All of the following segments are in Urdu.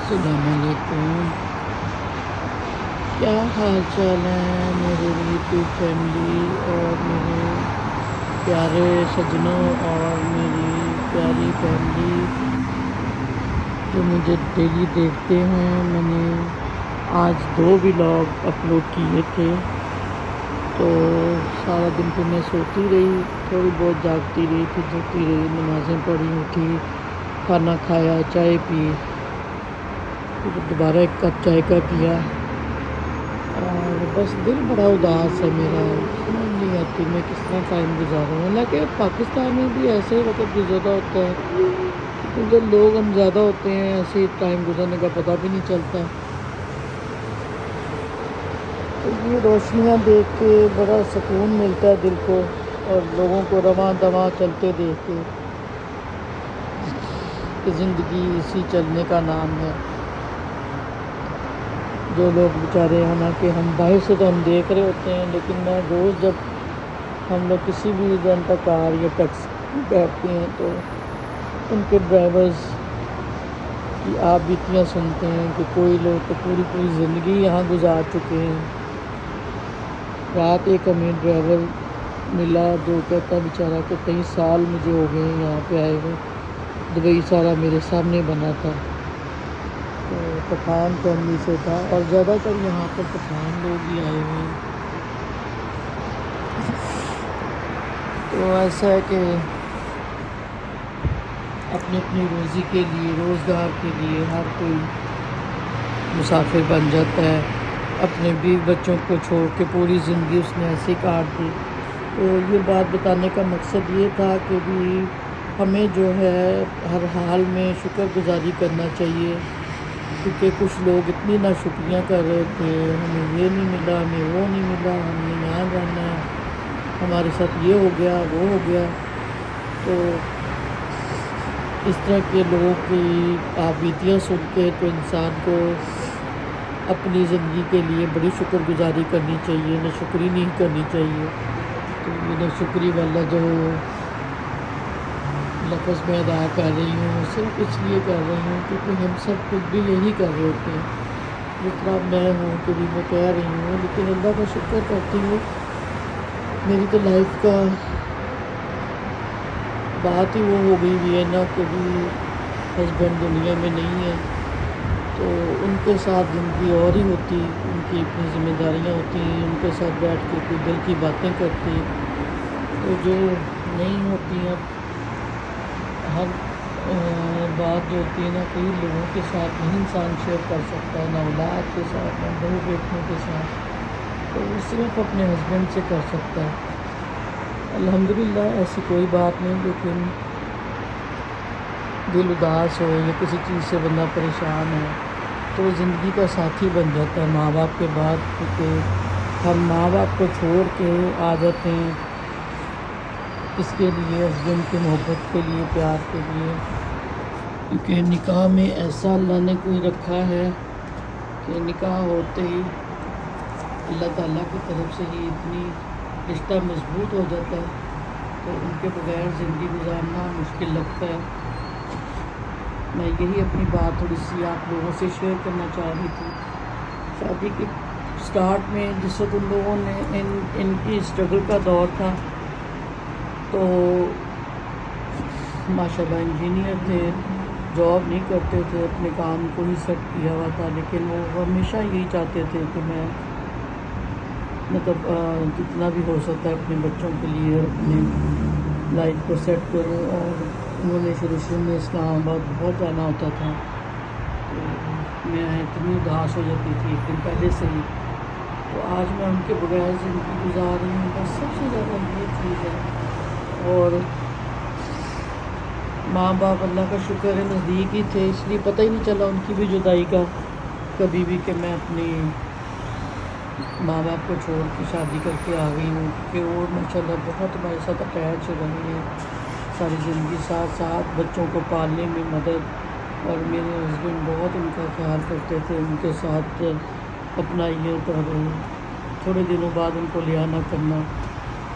السلام علیکم، کیا حال چال ہے میرے یوٹیوب فیملی اور میرے پیارے سجنوں اور میری پیاری فیملی جو مجھے ڈیلی دیکھتے ہیں۔ میں نے آج 2 ولاگ اپلوڈ کیے تھے، تو سارا دن پہ میں سوتی رہی، تھوڑی بہت جاگتی رہی، پھر جگتی رہی، نمازیں پڑھی، اٹھی، کھانا کھایا، چائے پی، پھر دوبارہ ایک کپ چائے کا پیا، اور بس دل بڑا اداس ہے میرا، سمجھ نہیں آتی میں کس طرح ٹائم گزاروں۔ حالانکہ پاکستان میں بھی ایسے ہی وقت گزرا ہوتا ہے، لیکن جب لوگ ہم زیادہ ہوتے ہیں ایسے ہی ٹائم گزرنے کا پتہ بھی نہیں چلتا۔ تو یہ روشنیاں دیکھ کے بڑا سکون ملتا ہے دل کو، اور لوگوں کو رواں دواں چلتے دیکھ کے کہ زندگی اسی چلنے کا نام ہے۔ جو لوگ بیچارے، حالانکہ ہم باہر سے تو ہم دیکھ رہے ہوتے ہیں، لیکن میں روز جب ہم لوگ کسی بھی رینٹا کار یا ٹیکسی بیٹھتے ہیں تو ان کے ڈرائیورز کی آپ بیتیاں سنتے ہیں کہ کوئی لوگ تو پوری پوری زندگی یہاں گزار چکے ہیں۔ رات ایک ہمیں ڈرائیور ملا جو کہتا بیچارہ کہ 23 سال مجھے ہو گئے ہیں یہاں پہ آئے ہوئے، دبئی سارا میرے سامنے بنا تھا۔ تو پٹھان فیملی سے تھا، اور زیادہ تر یہاں پر پٹھان لوگ ہی آئے ہوئے ہیں۔ تو ایسا ہے کہ اپنی اپنی روزی کے لیے، روزگار کے لیے ہر کوئی مسافر بن جاتا ہے۔ اپنے بیوی بچوں کو چھوڑ کے پوری زندگی اس نے ایسے کاٹ دی۔ تو یہ بات بتانے کا مقصد یہ تھا کہ بھی ہمیں جو ہے ہر حال میں شکر گزاری کرنا چاہیے، کیونکہ کچھ لوگ اتنی ناشکریاں کر رہے تھے، ہمیں یہ نہیں ملا، ہمیں وہ نہیں ملا، ہم نے یہاں جانا ہے، ہمارے ساتھ یہ ہو گیا، وہ ہو گیا۔ تو اس طرح کے لوگوں کی آبیتیاں سن کے تو انسان کو اپنی زندگی کے لیے بڑی شکر گزاری کرنی چاہیے، ناشکری نہیں کرنی چاہیے۔ تو یہ ناشکری والا جو لفظ میں ادا کر رہی ہوں صرف اس لیے کر رہی ہوں کیونکہ ہم سب خود بھی یہی کر رہے ہوتے ہیں، جتنا میں ہوں کہ بھی میں کہہ رہی ہوں، لیکن اللہ کا شکر کرتی ہوں میری تو لائف کا بات ہی وہ ہو گئی ہوئی ہے نا کہ بھی ہسبینڈ دنیا میں نہیں ہے، تو ان کے ساتھ زندگی اور ہی ہوتی، ان کی اپنی ذمہ داریاں ہوتی ہیں، ان کے ساتھ بیٹھ کے کوئی دل کی باتیں کرتی، تو جو نہیں ہوتی اب ہر بات جو ہوتی ہے نا کئی لوگوں کے ساتھ نہیں انسان شیئر کر سکتا، نہ اولاد کے ساتھ، نہ بہو بیٹوں کے ساتھ، تو وہ صرف اپنے ہسبینڈ سے کر سکتا ہے۔ الحمدللہ ایسی کوئی بات نہیں، لیکن دل اداس ہو یا کسی چیز سے بندہ پریشان ہے تو زندگی کا ساتھی بن جاتا ہے ماں باپ کے بعد، کیونکہ ہم ماں باپ کو چھوڑ کے آ جاتے ہیں اس کے لیے، ہسبینڈ کی محبت کے لیے، پیار کے لیے، کیونکہ نکاح میں ایسا اللہ نے کوئی رکھا ہے کہ نکاح ہوتے ہی اللہ تعالیٰ کی طرف سے ہی اتنی رشتہ مضبوط ہو جاتا ہے تو ان کے بغیر زندگی گزارنا مشکل لگتا ہے۔ میں یہی اپنی بات تھوڑی سی آپ لوگوں سے شیئر کرنا چاہ رہی تھی۔ شادی کے سٹارٹ میں جس وقت ان لوگوں نے ان کی اسٹرگل کا دور تھا، تو ماشاءاللہ انجینئر تھے، جاب نہیں کرتے تھے، اپنے کام کو ہی سیٹ کیا ہوا تھا، لیکن وہ ہمیشہ یہی چاہتے تھے کہ میں مطلب جتنا بھی ہو سکتا ہے اپنے بچوں کے لیے اپنی لائف کو سیٹ کروں، اور انہوں نے شروع میں اسلام آباد بہت جانا ہوتا تھا، تو میں اتنی اداس ہو جاتی تھی ایک دن پہلے سے ہی۔ تو آج میں ان کے بغیر زندگی گزار رہی ہوں، بس سب سے زیادہ یہ چیز ہے۔ اور ماں باپ اللہ کا شکر ہے نزدیک ہی تھے، اس لیے پتہ ہی نہیں چلا ان کی بھی جدائی کا کبھی بھی کہ میں اپنی ماں باپ کو چھوڑ کے شادی کر کے آ گئی ہوں، کہ وہ ماشاءاللہ بہت ہمارے ساتھ اٹیچ رہے ہیں ساری زندگی، ساتھ ساتھ بچوں کو پالنے میں مدد، اور میرے ہسبینڈ بہت ان کا خیال کرتے تھے، ان کے ساتھ اپنا یہ کر تھوڑے دنوں بعد ان کو لے آنا کرنا،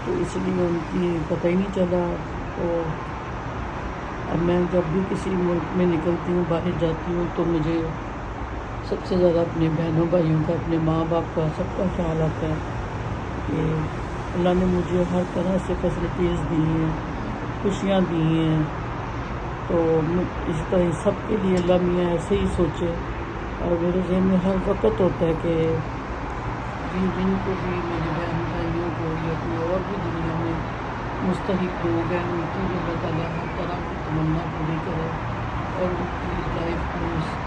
تو اس لیے ان کی پتہ ہی نہیں چلا۔ تو اب میں جب بھی کسی ملک میں نکلتی ہوں، باہر جاتی ہوں، تو مجھے سب سے زیادہ اپنے بہنوں بھائیوں کا، اپنے ماں باپ کا، سب کا خیال آتا ہے کہ اللہ نے مجھے ہر طرح سے فیسلٹیز دی ہیں، خوشیاں دی ہیں، تو اس طرح سب کے لیے اللہ میاں ایسے ہی سوچے۔ اور میرے ذہن میں ہر وقت ہوتا ہے کہ جن کو بھی میرے بہن بھائیوں کو یا اپنے اور بھی دنیا میں مستحق لوگ ہیں، ان کی بھی اللہ تعالیٰ ہر طرح کی تمنا پوری کرے اور ان کی لائف میں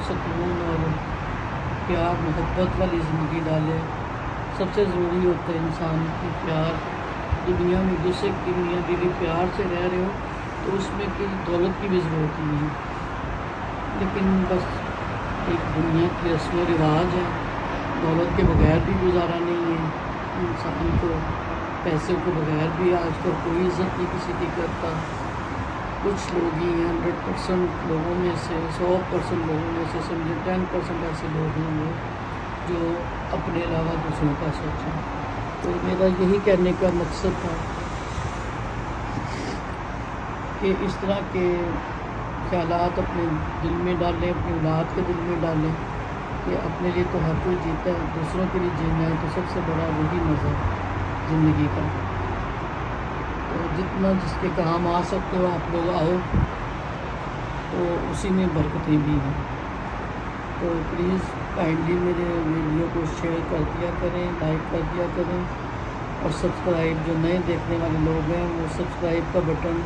سکون اور پیار محبت والی زندگی ڈالے۔ سب سے ضروری ہوتا ہے انسان کی پیار۔ دنیا میں دوسرے کی میاں بیوی پیار سے رہ رہے ہو تو اس میں کسی دولت کی بھی ضرورت نہیں ہے، لیکن بس ایک دنیا کی رسم و رواج ہے۔ دولت کے بغیر بھی گزارا نہیں ہے انسان کو، پیسے کے بغیر بھی آج کل کوئی عزت نہیں کسی کی کرتا۔ کچھ لوگ ہی ہیں 100% لوگوں میں سے، 100% لوگوں میں سے سمجھے 10% ایسے لوگ ہیں وہ جو اپنے علاوہ دوسروں کا سوچیں۔ تو میرا یہی کہنے کا مقصد تھا کہ اس طرح کے خیالات اپنے دل میں ڈالیں، اپنی اولاد کے دل میں ڈالیں کہ اپنے لیے تو ہر کوئی جیتا ہے، دوسروں کے لیے جینا ہے تو سب سے بڑا وہی مزہ ہے زندگی کا۔ تو جتنا جس کے کام آ سکتے ہو آپ لوگ آؤ، تو اسی میں برکتیں بھی ہیں۔ تو پلیز کائنڈلی میرے ویڈیو کو شیئر کر دیا کریں، لائک کر دیا کریں، اور سبسکرائب جو نئے دیکھنے والے لوگ ہیں وہ سبسکرائب کا بٹن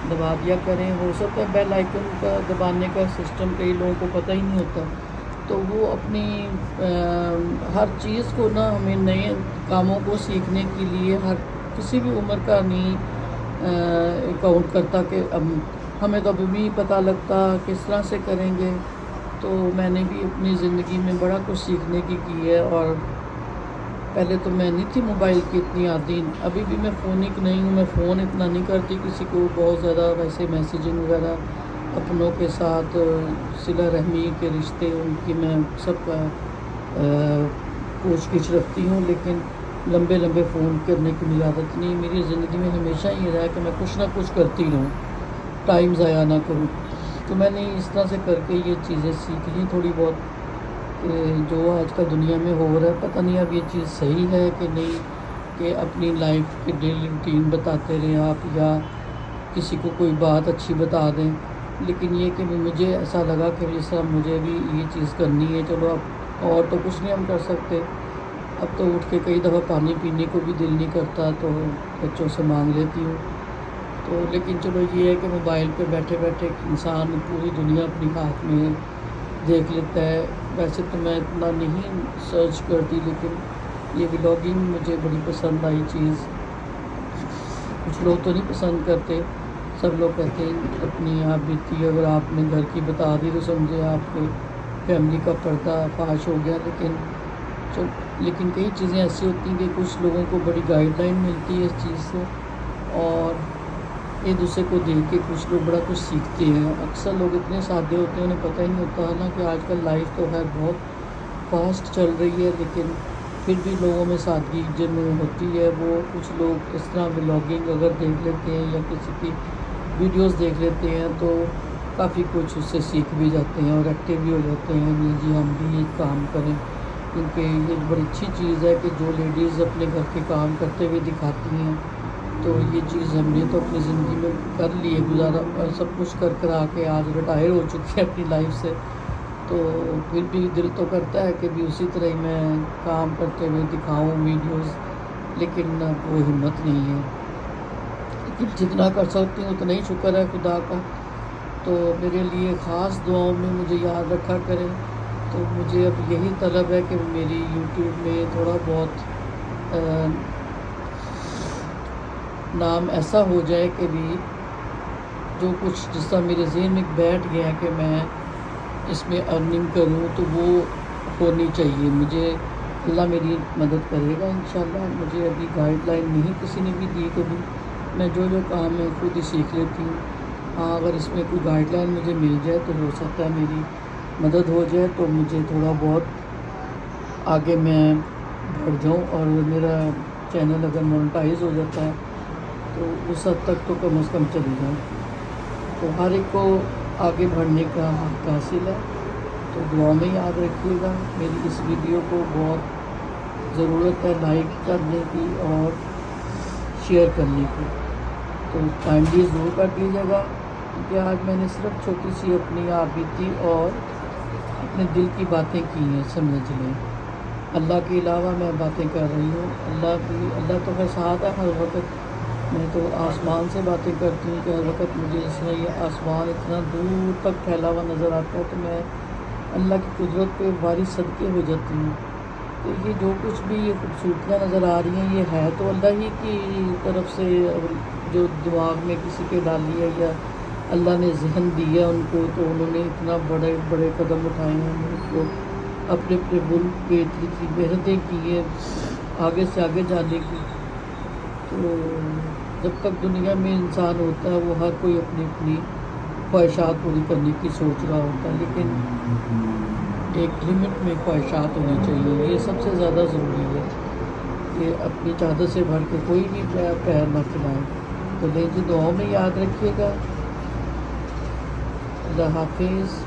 دبا دیا کریں۔ ہو سکتا ہے بیل آئیکن کا دبانے کا سسٹم کئی لوگوں کو پتہ ہی نہیں ہوتا، تو وہ اپنی ہر چیز کو نا، ہمیں نئے کاموں کو سیکھنے کے لیے ہر کسی بھی عمر کا نہیں کاؤنٹ کرتا کہ ہمیں تو ابھی بھی پتہ لگتا کس طرح سے کریں گے۔ تو میں نے بھی اپنی زندگی میں بڑا کچھ سیکھنے کی ہے، اور پہلے تو میں نہیں تھی موبائل کی اتنی عادی، ابھی بھی میں فونک نہیں ہوں، میں فون اتنا نہیں کرتی کسی کو بہت زیادہ، ویسے میسیجنگ وغیرہ اپنوں کے ساتھ صلہ رحمی کے رشتے ان کی میں سب کا پوچھ گچھ رکھتی ہوں، لیکن لمبے فون کرنے کی میری عادت نہیں۔ میری زندگی میں ہمیشہ یہ رہا کہ میں کچھ نہ کچھ کرتی رہوں، ٹائم ضائع نہ کروں۔ تو میں نے اس طرح سے کر کے یہ چیزیں سیکھ لی تھوڑی بہت، جو آج کل دنیا میں ہو رہا ہے پتہ نہیں اب یہ چیز صحیح ہے کہ نہیں، کہ اپنی لائف کی ڈیلی روٹین بتاتے رہیں آپ یا کسی کو کوئی بات اچھی بتا دیں، لیکن یہ کہ مجھے ایسا لگا کہ جس طرح مجھے بھی یہ چیز کرنی ہے۔ چلو اب اور تو کچھ نہیں ہم کر سکتے، اب تو اٹھ کے کئی دفعہ پانی پینے کو بھی دل نہیں کرتا تو بچوں سے مانگ لیتی ہوں۔ تو لیکن چلو یہ ہے کہ موبائل پہ بیٹھے بیٹھے انسان پوری دنیا اپنی ہاتھ میں دیکھ لیتا ہے۔ ویسے تو میں اتنا نہیں سرچ کرتی، لیکن یہ ولاگنگ مجھے بڑی پسند آئی چیز۔ کچھ لوگ تو نہیں پسند کرتے، سب لوگ کہتے ہیں اپنی آپ بیتی اگر آپ نے گھر کی بتا دی تو سمجھے آپ کے فیملی کا پردہ فاش ہو گیا، لیکن کئی چیزیں ایسی ہوتی ہیں کہ کچھ لوگوں کو بڑی گائیڈ لائن ملتی ہے اس چیز سے، اور ایک دوسرے کو دیکھ کے کچھ لوگ بڑا کچھ سیکھتے ہیں۔ اکثر لوگ اتنے سادے ہوتے ہیں انہیں پتہ ہی نہیں ہوتا نا کہ آج کل لائف تو خیر بہت فاسٹ چل رہی ہے، لیکن پھر بھی لوگوں میں سادگی جن میں ہوتی ہے، وہ کچھ لوگ اس طرح ولاگنگ اگر دیکھ لیتے ہیں یا کسی کی ویڈیوز دیکھ لیتے ہیں تو کافی کچھ اس سے سیکھ بھی جاتے ہیں اور ایکٹیو بھی ہو جاتے ہیں، جی ہم بھی یہ کام کریں، کیونکہ یہ بڑی اچھی چیز ہے کہ جو لیڈیز اپنے گھر کے کام کرتے ہوئے دکھاتی ہیں، تو یہ چیز ہم نے تو اپنی زندگی میں کر لی ہے، گزارا اور سب کچھ کر آ کے آج ریٹائر ہو چکی ہے اپنی لائف سے، تو پھر بھی دل تو کرتا ہے کہ بھی اسی طرح ہی میں کام کرتے ہوئے دکھاؤں ویڈیوز، لیکن وہ ہمت نہیں ہے، لیکن جتنا کر سکتی ہوں اتنا ہی شکر ہے خدا کا۔ تو میرے لیے خاص دعاؤں میں مجھے یاد رکھا کریں۔ تو مجھے اب یہی طلب ہے کہ میری یوٹیوب میں تھوڑا بہت نام ایسا ہو جائے کہ بھی جو کچھ جس طرح میرے ذہن میں بیٹھ گیا کہ میں اس میں ارننگ کروں تو وہ ہونی چاہیے۔ مجھے اللہ میری مدد کرے گا انشاءاللہ۔ مجھے ابھی گائیڈ لائن نہیں کسی نے بھی دی کبھی، میں جو کام ہے خود ہی سیکھ لیتی ہوں۔ ہاں اگر اس میں کوئی گائیڈ لائن مجھے مل جائے تو ہو سکتا ہے میری مدد ہو جائے، تو مجھے تھوڑا بہت آگے میں بڑھ جاؤں، اور میرا چینل اگر مونیٹائز ہو جاتا ہے تو اس حد تک تو کم از کم چلی جاؤں۔ تو ہر ایک کو آگے بڑھنے کا حق حاصل ہے، تو دعا میں یاد رکھیے گا. میری اس ویڈیو کو بہت ضرورت ہے لائک کرنے کی اور شیئر کرنے کی، تو کائنڈلی ضرور کر دیجیے گا، کیونکہ آج میں نے صرف چھوٹی سی اپنی آپ بیتی اور اپنے دل کی باتیں کی ہیں، سمجھ لیں. اللہ کے علاوہ میں باتیں کر رہی ہوں. اللہ تو میرے ساتھ ہے ہر وقت. میں تو آسمان سے باتیں کرتی ہوں کہ ہر وقت مجھے اس طرح یہ آسمان اتنا دور تک پھیلا ہوا نظر آتا ہے، تو میں اللہ کی قدرت پہ باری صدقے ہو جاتی ہوں. تو یہ جو کچھ بھی یہ خوبصورتیاں نظر آ رہی ہیں، یہ ہے تو اللہ ہی کی طرف سے، جو دماغ میں کسی کے ڈالی ہے یا اللہ نے ذہن دیا ان کو، تو انہوں نے اتنا بڑے بڑے قدم اٹھائے ہیں، ان کو اپنے اپنے ملک پہ اتنی محنتیں کی ہیں آگے سے آگے جانے کی. تو جب تک دنیا میں انسان ہوتا ہے وہ ہر کوئی اپنی اپنی خواہشات پوری کرنے کی سوچ رہا ہوتا ہے، لیکن ایک لمٹ میں خواہشات ہونی چاہیے. یہ سب سے زیادہ ضروری ہے کہ اپنی چادر سے بھر کے کوئی بھی پیر نہ پھیلائے. تو لیکن دعاؤں میں یاد رکھیے گا. اللہ حافظ.